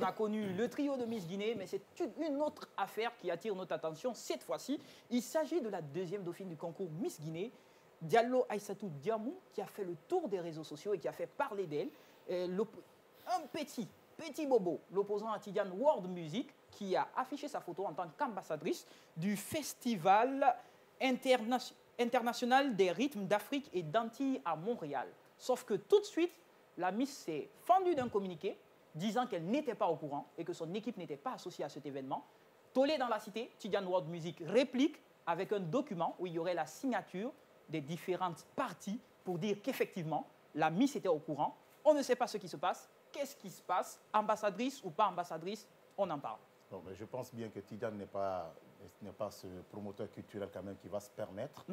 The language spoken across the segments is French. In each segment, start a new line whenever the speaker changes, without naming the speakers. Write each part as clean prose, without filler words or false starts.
a connu le trio de Miss Guinée, mais c'est une autre affaire qui attire notre attention cette fois-ci. Il s'agit de la deuxième dauphine du concours Miss Guinée, Diallo Aïssatou Diamou, qui a fait le tour des réseaux sociaux et qui a fait parler d'elle. Un petit bobo, l'opposant à Tidiane World Music, qui a affiché sa photo en tant qu'ambassadrice du Festival international des rythmes d'Afrique et d'Antilles à Montréal. Sauf que tout de suite, la Miss s'est fendue d'un communiqué disant qu'elle n'était pas au courant et que son équipe n'était pas associée à cet événement. Tollé dans la cité, Tidiane World Music réplique avec un document où il y aurait la signature des différentes parties pour dire qu'effectivement, la Miss était au courant. On ne sait pas ce qui se passe. Qu'est-ce qui se passe? Ambassadrice ou pas ambassadrice? On en parle.
Non, mais je pense bien que Tidiane n'est pas ce promoteur culturel quand même qui va se permettre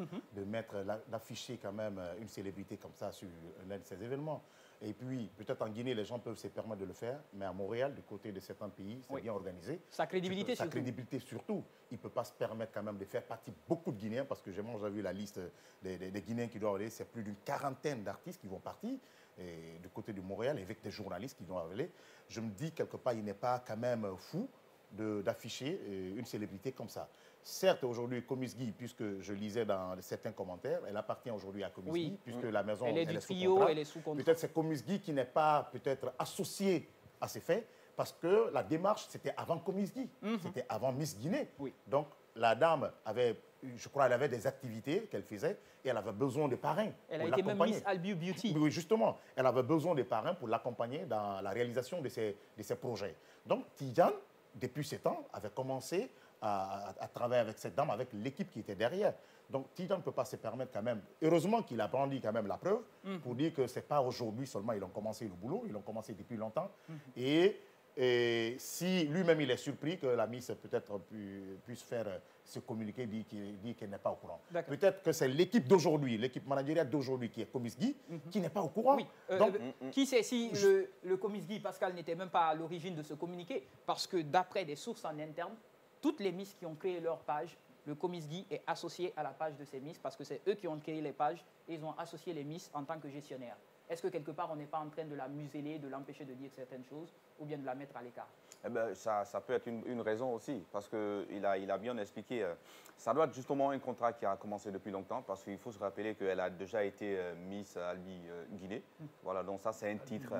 d'afficher quand même une célébrité comme ça sur l'un de ces événements. Et puis, peut-être en Guinée, les gens peuvent se permettre de le faire, mais à Montréal, du côté de certains pays, c'est bien organisé.
Sa crédibilité surtout.
Sa crédibilité surtout. Il ne peut pas se permettre quand même de faire partie de beaucoup de Guinéens, parce que j'ai déjà vu la liste des Guinéens qui doivent aller, c'est plus d'une quarantaine d'artistes qui vont partir et du côté de Montréal, avec des journalistes qui doivent aller. Je me dis, quelque part, il n'est pas quand même fou d'afficher une célébrité comme ça. Certes, aujourd'hui, Comiss Guy, puisque je lisais dans certains commentaires, elle appartient aujourd'hui à Comiss Guy, puisque la maison
elle est du trio,
sous-contrat.
elle est sous contrat.
Peut-être c'est Comiss Guy qui n'est pas peut-être associé à ces faits, parce que la démarche, c'était avant Comiss Guy, c'était avant Miss Guinée. Donc, la dame avait, je crois, elle avait des activités qu'elle faisait et elle avait besoin de parrains.
Elle a été même Miss Albiu Beauty.
Oui, justement. Elle avait besoin de parrains pour l'accompagner dans la réalisation de ses projets. Donc, Tidiane, depuis 7 ans, avait commencé à travailler avec cette dame, avec l'équipe qui était derrière. Donc, Tidiane ne peut pas se permettre quand même, heureusement qu'il a brandi quand même la preuve, pour dire que ce n'est pas aujourd'hui seulement ils ont commencé le boulot, ils l'ont commencé depuis longtemps. Et si lui-même il est surpris que la Miss peut-être puisse faire ce communiqué, dit qu'elle n'est pas au courant. Peut-être que c'est l'équipe d'aujourd'hui, l'équipe managériale d'aujourd'hui qui est Comiss Guy, qui n'est pas au courant.
Oui. Donc, qui sait si le Comiss Guy, Pascal, n'était même pas à l'origine de ce communiqué, parce que d'après des sources en interne, toutes les Miss qui ont créé leur page, le Comiss Guy est associé à la page de ces Miss, parce que c'est eux qui ont créé les pages et ils ont associé les Miss en tant que gestionnaires. Est-ce que quelque part, on n'est pas en train de la museler, de l'empêcher de dire certaines choses, ou bien de la mettre à l'écart?
Eh ben, ça peut être une raison aussi, parce qu'il a bien expliqué. Ça doit être justement un contrat qui a commencé depuis longtemps, parce qu'il faut se rappeler qu'elle a déjà été Miss Albi Guinée. Voilà, donc ça, c'est un titre.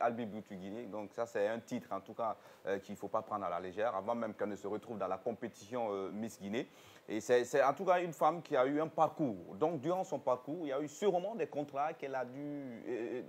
Albi Beauty Guinée. Donc ça, c'est un titre, en tout cas, qu'il ne faut pas prendre à la légère, avant même qu'elle ne se retrouve dans la compétition Miss Guinée. Et c'est en tout cas une femme qui a eu un parcours. Donc, durant son parcours, il y a eu sûrement des contrats qu'elle a dû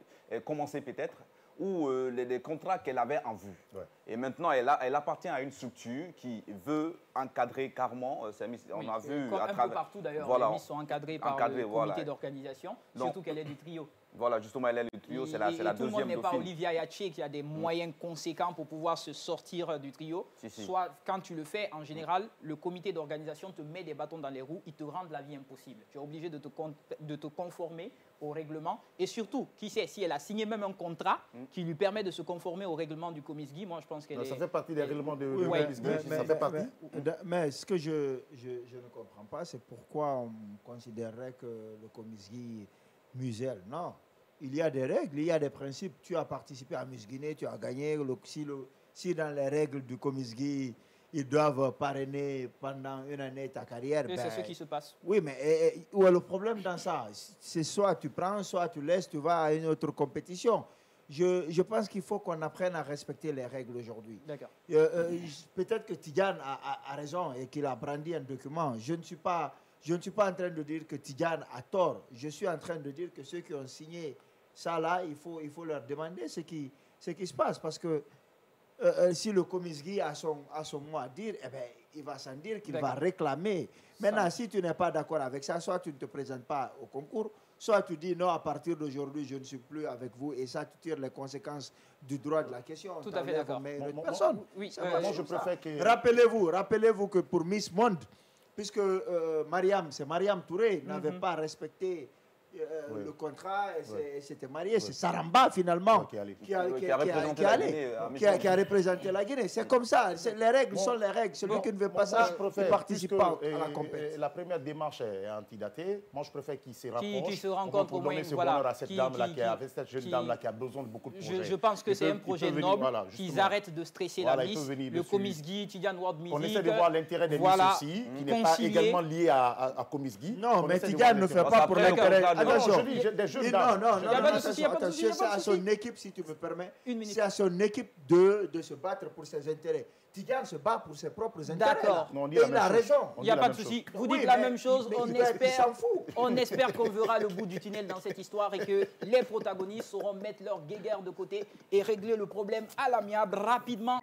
commencer peut-être, ou des contrats qu'elle avait en vue. Et maintenant, elle appartient à une structure qui veut encadrer carrément ces Miss. On a vu
comme un peu partout d'ailleurs, les Miss sont encadrées par le comité d'organisation, surtout qu'elle est du trio.
Voilà, justement, elle est le trio, c'est la deuxième dauphine.
Tout le monde n'est pas Olivia Yaché qui a des moyens conséquents pour pouvoir se sortir du trio. Soit, quand tu le fais, en général, le comité d'organisation te met des bâtons dans les roues, ils te rendent la vie impossible. Tu es obligé de te conformer au règlement. Et surtout, qui sait, si elle a signé même un contrat qui lui permet de se conformer au règlement du Comiss Guy, moi je pense qu'elle est...
Ça fait partie des règlements de Comiss Guy, ça fait partie.
Mais ce que je ne comprends pas, c'est pourquoi on considérerait que le Comiss Guy muselle. Non, il y a des règles, il y a des principes. Tu as participé à Miss Guinée, tu as gagné. Si dans les règles du Comiss Guy, ils doivent parrainer pendant une année ta carrière.
Et c'est ce qui se passe.
Oui, mais où est le problème dans ça? C'est soit tu prends, soit tu laisses, tu vas à une autre compétition. Je pense qu'il faut qu'on apprenne à respecter les règles aujourd'hui.
D'accord.
Peut-être que Tidiane a raison et qu'il a brandi un document. Je ne suis pas en train de dire que Tidiane a tort. Je suis en train de dire que ceux qui ont signé ça là, il faut leur demander ce qui se passe. Parce que si le Comiss Guy a son mot à dire, eh ben, il va s'en dire qu'il va réclamer. Maintenant, si tu n'es pas d'accord avec ça, soit tu ne te présentes pas au concours, soit tu dis non, à partir d'aujourd'hui, je ne suis plus avec vous, et ça, tu tires les conséquences du droit de la question.
Tout à fait d'accord.
Personne.
Oui,
moi, je préfère que...
Rappelez-vous que pour Miss Monde, puisque c'est Mariam Touré, n'avait pas respecté le contrat, et s'était marié. C'est Saramba, finalement, qui a représenté la Guinée. C'est comme ça. Les règles sont les règles. Celui qui ne veut pas ça, il ne participe pas à la compétition.
La première démarche est antidatée. Moi, je préfère qu'ils se rapprochent.
Qui se rencontrent au moins.
Donner ce bonheur à cette dame-là, cette jeune dame-là qui a besoin de beaucoup de projets.
Je pense que c'est un projet noble. Qu'ils arrêtent de stresser la Miss. Le Comiskey, Tidiane World Music.
On essaie de voir l'intérêt des Miss aussi, qui n'est pas également lié à Comiskey.
Non, mais Tidiane ne fait pas pour l'intérêt.
Attention, des jeunes dames.
Non, attention, c'est à son équipe, si tu me permets. C'est à son équipe de se battre pour ses intérêts. Tidiane se bat pour ses propres intérêts.
D'accord.
Et il a raison.
Il n'y a pas de souci. Vous dites la même chose. On espère qu'on verra le bout du tunnel dans cette histoire et que les protagonistes sauront mettre leur guéguerre de côté et régler le problème à l'amiable rapidement.